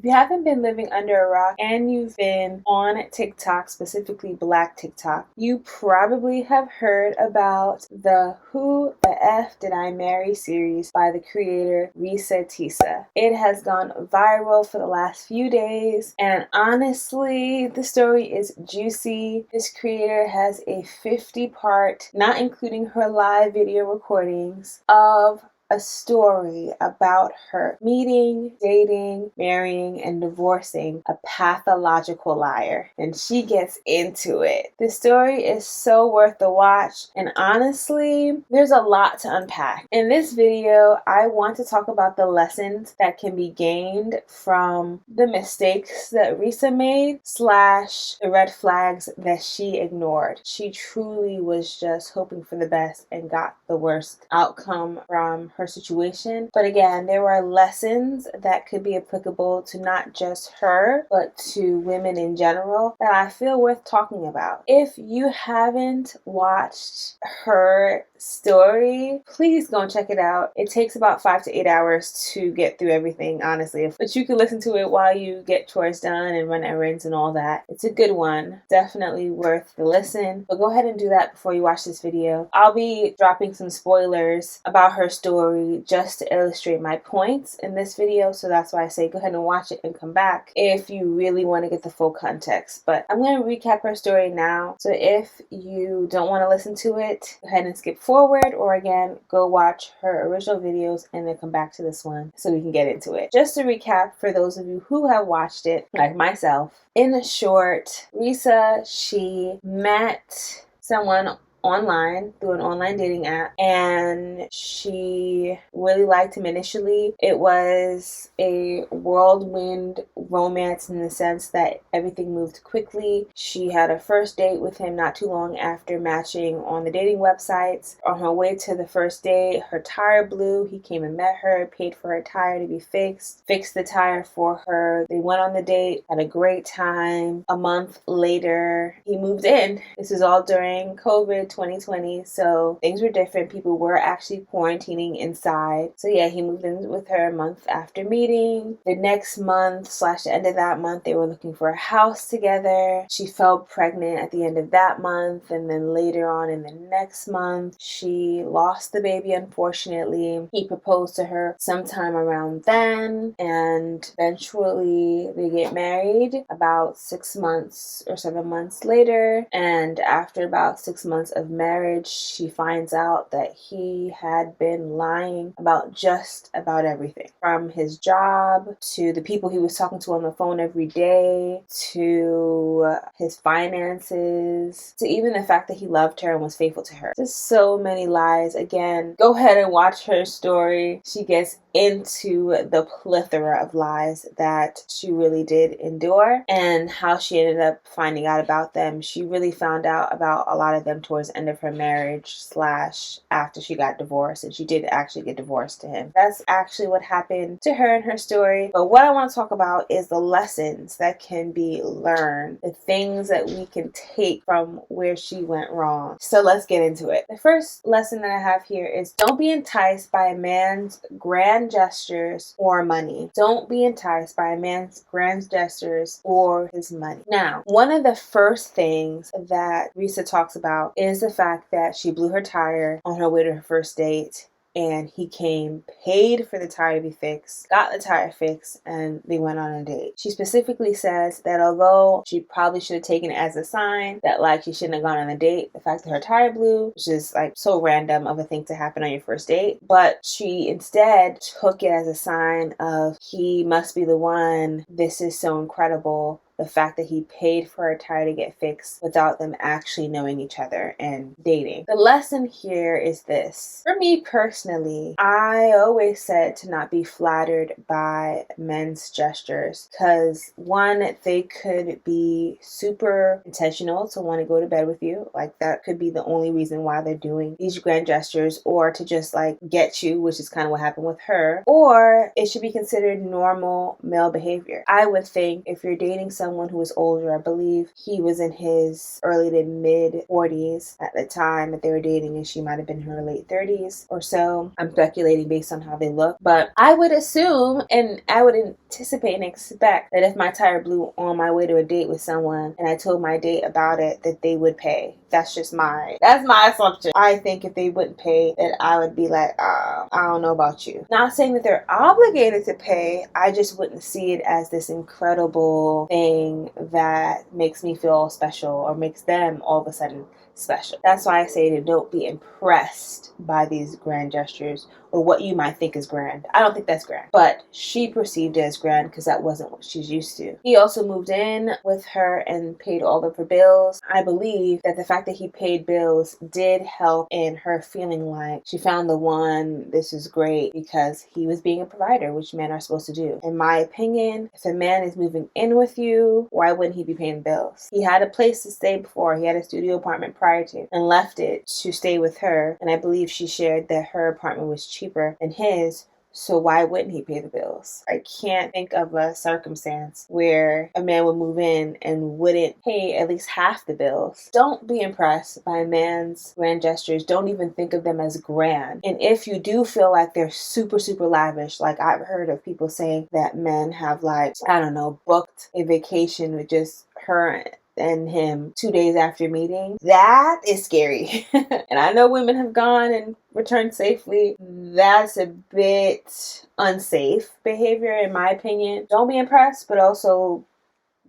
If you haven't been living under a rock and you've been on TikTok, specifically Black TikTok, you probably have heard about the Who the F Did I Marry series by the creator Reesa Teesa. It has gone viral for the last few days, and honestly, the story is juicy. This creator has a 50-part, not including her live video recordings, of a story about her meeting, dating, marrying, and divorcing a pathological liar. And she gets into it. The story is so worth the watch, and honestly, there's a lot to unpack. In this video, I want to talk about the lessons that can be gained from the mistakes that Reesa made / the red flags that she ignored. She truly was just hoping for the best and got the worst outcome from her situation. But again, there were lessons that could be applicable to not just her, but to women in general that I feel worth talking about. If you haven't watched her story, please go and check it out. It takes about 5 to 8 hours to get through everything, honestly, but you can listen to it while you get chores done and run errands and all that. It's a good one, definitely worth the listen, but go ahead and do that before you watch this video. I'll be dropping some spoilers about her story just to illustrate my points in this video, so that's why I say go ahead and watch it and come back if you really want to get the full context. But I'm going to recap her story now, so if you don't want to listen to it, go ahead and skip forward, or again, go watch her original videos and then come back to this one so we can get into it. Just to recap for those of you who have watched it, like myself, in short, Reesa, she met someone online through an online dating app, and she really liked him initially. It was a whirlwind romance in the sense that everything moved quickly. She had a first date with him not too long after matching on the dating websites. On her way to the first date, her tire blew. He came and met her, paid for her tire to be fixed the tire for her. They went on the date, had a great time. A month later, he moved in. This is all during COVID 2020, so things were different. People were actually quarantining inside. So yeah, he moved in with her a month after meeting. The next month / the end of that month, they were looking for a house together. She fell pregnant at the end of that month, and then later on in the next month, she lost the baby, unfortunately. He proposed to her sometime around then, and eventually they get married about 6 months or 7 months later. And after about 6 months of marriage, she finds out that he had been lying about just about everything, from his job to the people he was talking to on the phone every day, to his finances, to even the fact that he loved her and was faithful to her. Just so many lies. Again, go ahead and watch her story. She gets into the plethora of lies that she really did endure and how she ended up finding out about them. She really found out about a lot of them towards the end of her marriage / after she got divorced, and she did actually get divorced to him. That's actually what happened to her in her story. But what I want to talk about is the lessons that can be learned, the things that we can take from where she went wrong. So let's get into it. The first lesson that I have here is don't be enticed by a man's grand gestures or money. Don't be enticed by a man's grand gestures or his money. Now, one of the first things that Reesa talks about is the fact that she blew her tire on her way to her first date, and he came, paid for the tire to be fixed, got the tire fixed, and they went on a date. She specifically says that although she probably should have taken it as a sign that like she shouldn't have gone on a date, the fact that her tire blew, which is like so random of a thing to happen on your first date, but she instead took it as a sign of he must be the one, this is so incredible. The fact that he paid for her tire to get fixed without them actually knowing each other and dating. The lesson here is this. For me personally, I always said to not be flattered by men's gestures because one, they could be super intentional to want to go to bed with you. Like that could be the only reason why they're doing these grand gestures, or to just like get you, which is kind of what happened with her, or it should be considered normal male behavior. I would think if you're dating someone someone who was older. I believe he was in his early to mid 40s at the time that they were dating, and she might have been in her late 30s or so. I'm speculating based on how they look, but I would assume and I would anticipate and expect that if my tire blew on my way to a date with someone and I told my date about it, that they would pay. That's my assumption. I think if they wouldn't pay, that I would be like, I don't know about you. Not saying that they're obligated to pay. I just wouldn't see it as this incredible thing that makes me feel special or makes them all of a sudden special. That's why I say to don't be impressed by these grand gestures or what you might think is grand. I don't think that's grand, but she perceived it as grand because that wasn't what she's used to. He also moved in with her and paid all of her bills. I believe that the fact that he paid bills did help in her feeling like she found the one. This is great because he was being a provider, which men are supposed to do. In my opinion, if a man is moving in with you, why wouldn't he be paying bills? He had a place to stay before. He had a studio apartment prior to and left it to stay with her. And I believe she shared that her apartment was cheaper than his. So why wouldn't he pay the bills? I can't think of a circumstance where a man would move in and wouldn't pay at least half the bills. Don't be impressed by a man's grand gestures. Don't even think of them as grand. And if you do feel like they're super, super lavish, like I've heard of people saying that men have booked a vacation with just her and him 2 days after meeting, that is scary. And I know women have gone and returned safely. That's a bit unsafe behavior in my opinion. Don't be impressed, but also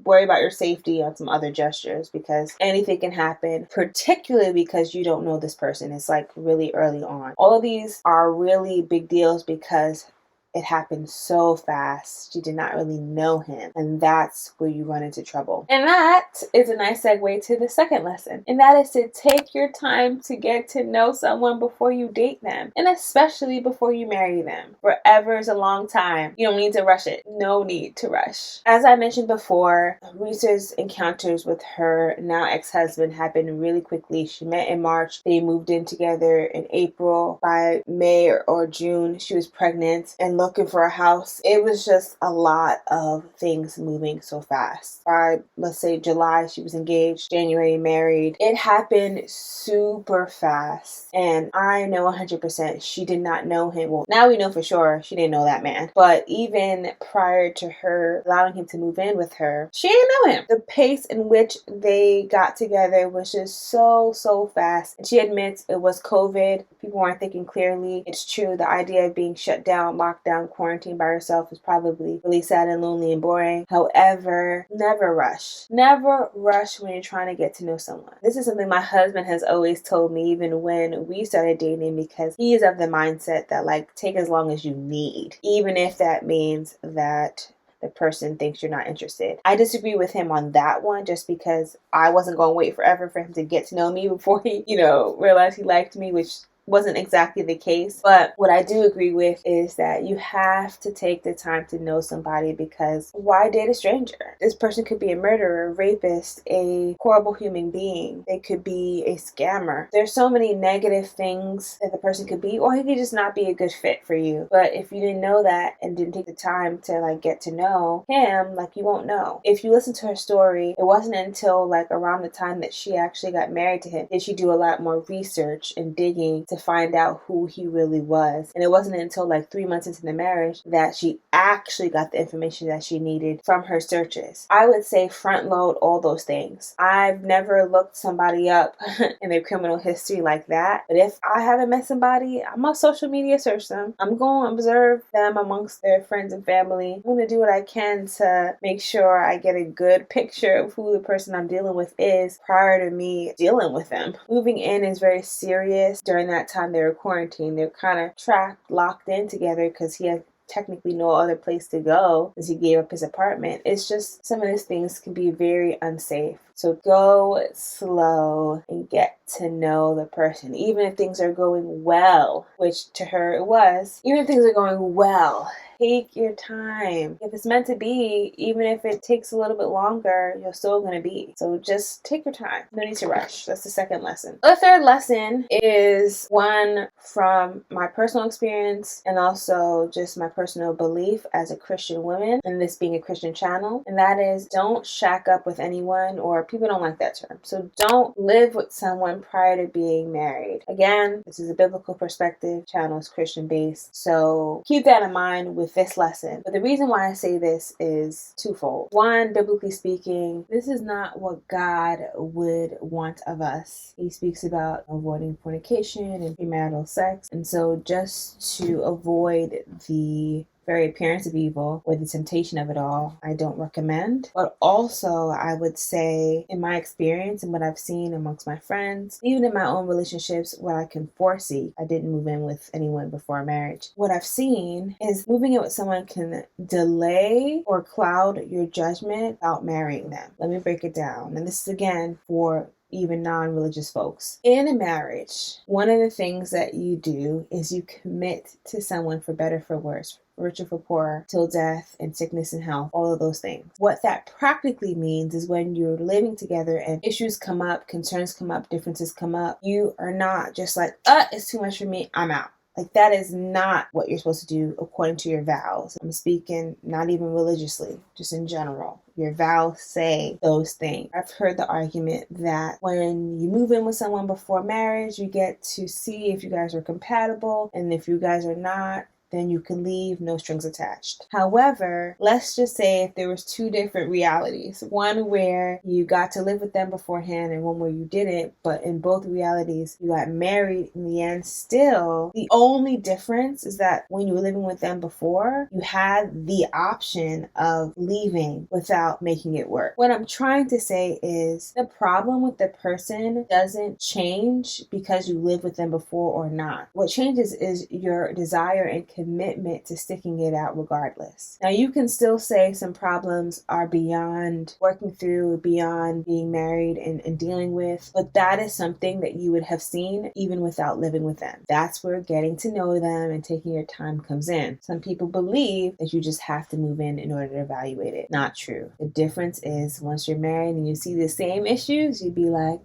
worry about your safety on some other gestures because anything can happen, particularly because you don't know this person. It's like really early on. All of these are really big deals because it happened so fast. You did not really know him. And that's where you run into trouble. And that is a nice segue to the second lesson. And that is to take your time to get to know someone before you date them. And especially before you marry them. Forever is a long time. You don't need to rush it. No need to rush. As I mentioned before, Reesa's encounters with her now ex-husband happened really quickly. She met in March. They moved in together in April. By May or June, she was pregnant and looking for a house. It was just a lot of things moving so fast. By, let's say, July, she was engaged. January, married. It happened super fast. And I know 100% she did not know him. Well, now we know for sure she didn't know that man. But even prior to her allowing him to move in with her, she didn't know him. The pace in which they got together was just so fast. And she admits it was COVID. People weren't thinking clearly. It's true. The idea of being shut down, locked down, quarantined by herself is probably really sad and lonely and boring. However, never rush. Never rush when you're trying to get to know someone. This is something my husband has always told me even when we started dating because he is of the mindset that take as long as you need. Even if that means that the person thinks you're not interested. I disagree with him on that one just because I wasn't going to wait forever for him to get to know me before he, realized he liked me, which wasn't exactly the case. But what I do agree with is that you have to take the time to know somebody because why date a stranger? This person could be a murderer, a rapist, a horrible human being. They could be a scammer. There's so many negative things that the person could be, or he could just not be a good fit for you. But if you didn't know that and didn't take the time to get to know him, you won't know. If you listen to her story, it wasn't until around the time that she actually got married to him did she do a lot more research and digging to find out who he really was. And it wasn't until 3 months into the marriage that she actually got the information that she needed from her searches. I would say front load all those things. I've never looked somebody up in their criminal history like that. But if I haven't met somebody, I'm on social media search them. I'm going to observe them amongst their friends and family. I'm going to do what I can to make sure I get a good picture of who the person I'm dealing with is prior to me dealing with them. Moving in is very serious. During that time they were quarantined. They're kind of trapped, locked in together because he had technically no other place to go as he gave up his apartment. It's just some of these things can be very unsafe. So go slow and get to know the person. Even if things are going well, which to her it was, even if things are going well, take your time. If it's meant to be, even if it takes a little bit longer, you're still going to be. So just take your time. No need to rush. That's the second lesson. The third lesson is one from my personal experience and also just my personal belief as a Christian woman, and this being a Christian channel, and that is don't shack up with anyone, or people don't like that term. So don't live with someone prior to being married. Again, this is a biblical perspective. Channel is Christian based. So keep that in mind with this lesson. But the reason why I say this is twofold. One, biblically speaking, this is not what God would want of us. He speaks about avoiding fornication and premarital sex. And so just to avoid the very appearance of evil or the temptation of it all, I don't recommend. But also, I would say, in my experience and what I've seen amongst my friends, even in my own relationships, what I can foresee, I didn't move in with anyone before marriage. What I've seen is moving in with someone can delay or cloud your judgment about marrying them. Let me break it down. And this is again for even non-religious folks. In a marriage, one of the things that you do is you commit to someone for better, for worse, richer for poorer, till death and sickness and health, all of those things. What that practically means is when you're living together and issues come up, concerns come up, differences come up, you are not just like, it's too much for me, I'm out. Like, that is not what you're supposed to do according to your vows. I'm speaking not even religiously, just in general. Your vows say those things. I've heard the argument that when you move in with someone before marriage, you get to see if you guys are compatible, and if you guys are not, then you can leave, no strings attached. However, let's just say if there was two different realities, one where you got to live with them beforehand and one where you didn't, but in both realities, you got married in the end still. The only difference is that when you were living with them before, you had the option of leaving without making it work. What I'm trying to say is the problem with the person doesn't change because you live with them before or not. What changes is your desire and commitment to sticking it out regardless. Now, you can still say some problems are beyond working through, beyond being married and dealing with, but that is something that you would have seen even without living with them. That's where getting to know them and taking your time comes in. Some people believe that you just have to move in order to evaluate it. Not true. The difference is once you're married and you see the same issues, you'd be like,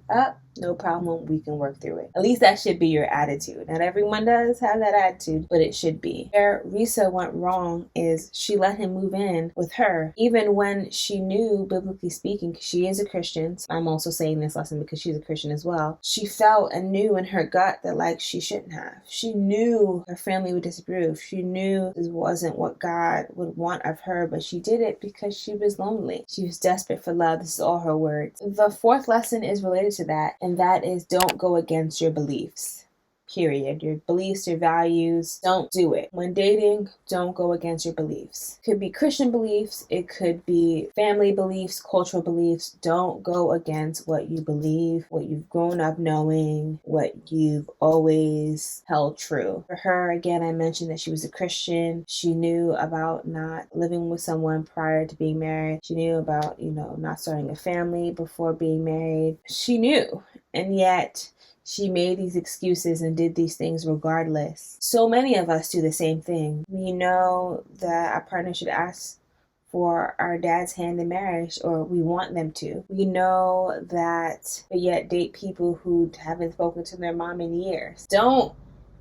no problem, we can work through it. At least that should be your attitude. Not everyone does have that attitude, but it should be. Where Reesa went wrong is she let him move in with her, even when she knew, biblically speaking, because she is a Christian. So I'm also saying this lesson because she's a Christian as well. She felt and knew in her gut that she shouldn't have. She knew her family would disapprove. She knew this wasn't what God would want of her, but she did it because she was lonely. She was desperate for love. This is all her words. The fourth lesson is related to that, and that is don't go against your beliefs. Period. Your beliefs, your values, don't do it. When dating, don't go against your beliefs. It could be Christian beliefs, it could be family beliefs, cultural beliefs. Don't go against what you believe, what you've grown up knowing, what you've always held true. For her, again, I mentioned that she was a Christian. She knew about not living with someone prior to being married. She knew about, not starting a family before being married. She knew. And yet, she made these excuses and did these things regardless. So many of us do the same thing. We know that our partner should ask for our dad's hand in marriage, or we want them to. We know that, but yet date people who haven't spoken to their mom in years. Don't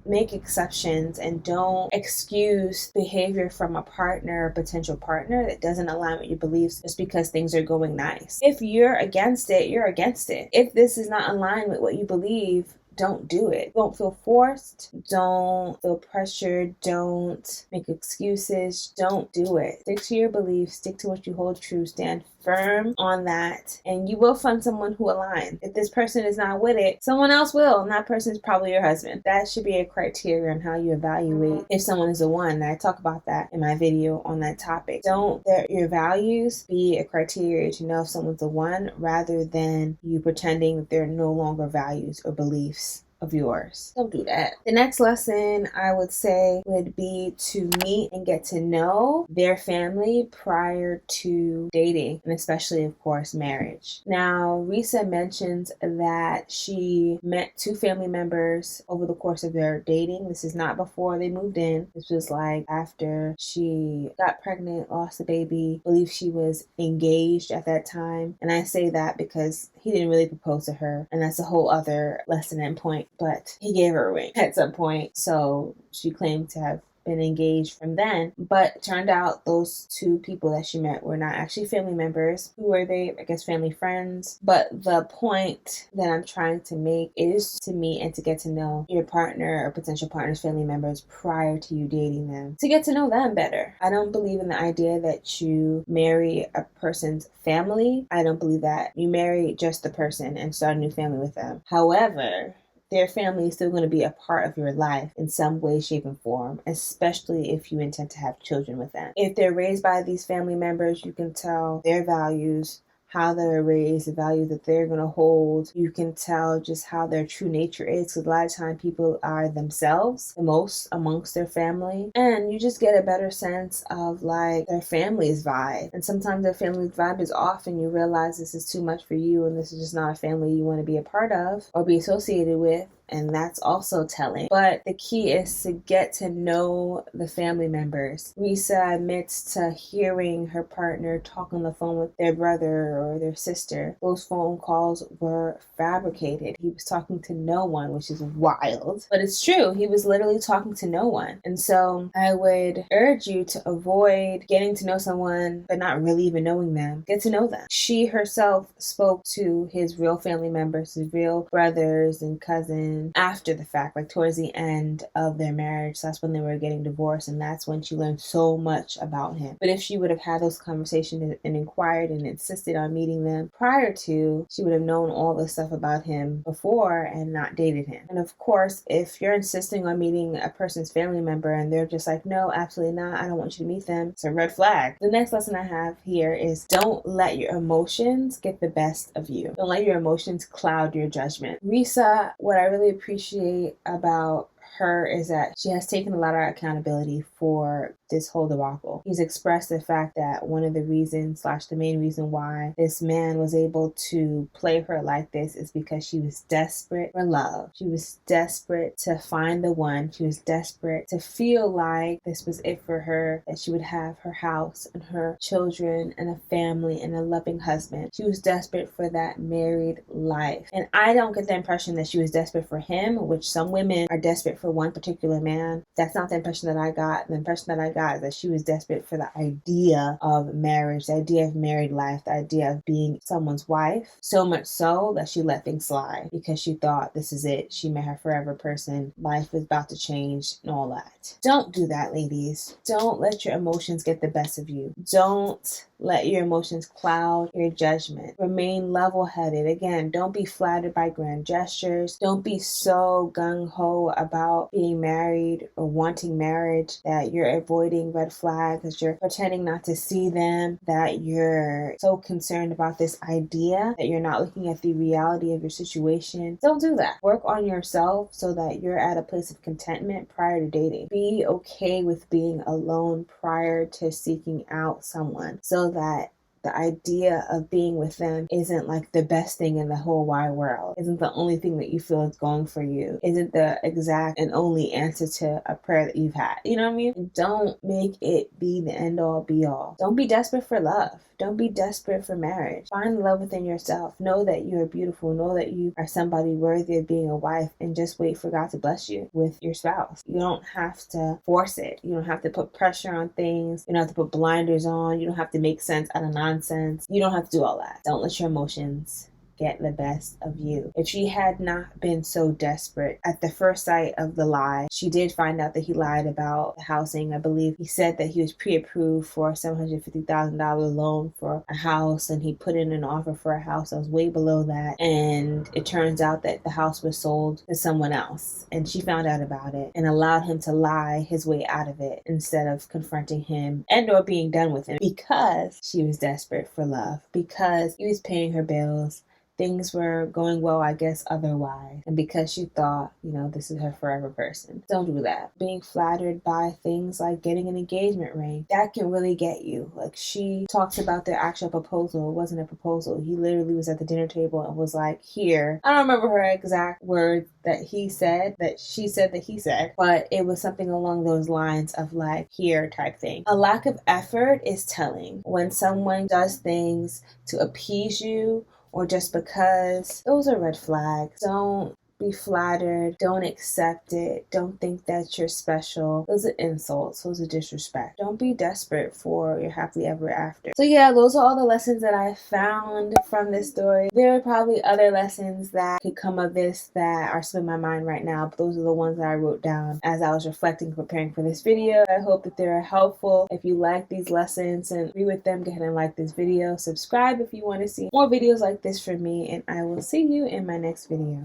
make exceptions and don't excuse behavior from a partner or potential partner that doesn't align with your beliefs just because things are going nice. If you're against it, you're against it. If this is not aligned with what you believe, don't do it. Don't feel forced. Don't feel pressured. Don't make excuses. Don't do it. Stick to your beliefs. Stick to what you hold true. Stand firm on that, and you will find someone who aligns. If this person is not with it, someone else will, and that person is probably your husband. That should be a criteria on how you evaluate if someone is the one. And I talk about that in my video on that topic. Don't let your values be a criteria to know if someone's the one, rather than you pretending that they're no longer values or beliefs. of yours. Don't do that. The next lesson I would say would be to meet and get to know their family prior to dating, and especially, of course, marriage. Now, Reesa mentions that she met 2 family members over the course of their dating. This is not before they moved in. This was like after she got pregnant, lost the baby. I believe she was engaged at that time. And I say that because he didn't really propose to her, and that's a whole other lesson and point, but he gave her a ring at some point. So she claimed to have been engaged from then, but it turned out those 2 people that she met were not actually family members. Who were they? I guess family friends. But the point that I'm trying to make is to meet and to get to know your partner or potential partner's family members prior to you dating them, to get to know them better. I don't believe in the idea that you marry a person's family. I don't believe that you marry just the person and start a new family with them. However, their family is still going to be a part of your life in some way, shape, and form, especially if you intend to have children with them. If they're raised by these family members, you can tell their values, how they're raised, the values that they're going to hold. You can tell just how their true nature is, because a lot of times people are themselves the most amongst their family, and you just get a better sense of like their family's vibe. And sometimes their family's vibe is off and you realize this is too much for you and this is just not a family you want to be a part of or be associated with. And that's also telling. But the key is to get to know the family members. Reesa admits to hearing her partner talk on the phone with their brother or their sister. Those phone calls were fabricated. He was talking to no one, which is wild. But it's true. He was literally talking to no one. And so I would urge you to avoid getting to know someone but not really even knowing them. Get to know them. She herself spoke to his real family members, his real brothers and cousins, after the fact, like towards the end of their marriage. So that's when they were getting divorced, and that's when she learned so much about him. But if she would have had those conversations and inquired and insisted on meeting them prior to, she would have known all this stuff about him before and not dated him. And of course, if you're insisting on meeting a person's family member and they're just like, no, absolutely not, I don't want you to meet them, it's a red flag. The next lesson I have here is don't let your emotions get the best of you. Don't let your emotions cloud your judgment. Reesa, what I really appreciate about her is that she has taken a lot of accountability for this whole debacle. He's expressed the fact that one of the reasons / the main reason why this man was able to play her like this is because she was desperate for love. She was desperate to find the one. She was desperate to feel like this was it for her, that she would have her house and her children and a family and a loving husband. She was desperate for that married life. And I don't get the impression that she was desperate for him, which some women are desperate for one particular man. That's not the impression that I got. The impression that I got is that she was desperate for the idea of marriage, the idea of married life, the idea of being someone's wife. So much so that she let things slide because she thought this is it. She met her forever person. Life was about to change and all that. Don't do that, ladies. Don't let your emotions get the best of you. Don't let your emotions cloud your judgment. Remain level-headed. Again, don't be flattered by grand gestures. Don't be so gung-ho about being married or wanting marriage that you're avoiding red flags, that you're pretending not to see them, that you're so concerned about this idea that you're not looking at the reality of your situation. Don't do that. Work on yourself so that you're at a place of contentment prior to dating. Be okay with being alone prior to seeking out someone, so that the idea of being with them isn't like the best thing in the whole wide world, isn't the only thing that you feel is going for you, isn't the exact and only answer to a prayer that you've had. You know what I mean? Don't make it be the end all be all. Don't be desperate for love. Don't be desperate for marriage. Find love within yourself. Know that you are beautiful. Know that you are somebody worthy of being a wife, and just wait for God to bless you with your spouse. You don't have to force it. You don't have to put pressure on things. You don't have to put blinders on. You don't have to make sense out of nonsense. You don't have to do all that. Don't let your emotions get the best of you. If she had not been so desperate at the first sight of the lie, she did find out that he lied about the housing. I believe he said that he was pre-approved for a $750,000 loan for a house, and he put in an offer for a house that was way below that, and it turns out that the house was sold to someone else, and she found out about it and allowed him to lie his way out of it instead of confronting him and or being done with him, because she was desperate for love, because he was paying her bills, things were going well, I guess, otherwise. And because she thought, you know, this is her forever person. Don't do that. Being flattered by things like getting an engagement ring, that can really get you. Like, she talks about their actual proposal. It wasn't a proposal. He literally was at the dinner table and was like, here. I don't remember her exact words that he said, that she said that he said, but it was something along those lines of like, here type thing. A lack of effort is telling. When someone does things to appease you or just because, those are red flags. Don't be flattered. Don't accept it. Don't think that you're special. Those are insults. Those are disrespect. Don't be desperate for your happily ever after. So yeah, those are all the lessons that I found from this story. There are probably other lessons that could come of this that are still in my mind right now, but those are the ones that I wrote down as I was reflecting, preparing for this video. I hope that they're helpful. If you like these lessons and agree with them, go ahead and like this video. Subscribe if you want to see more videos like this from me, and I will see you in my next video.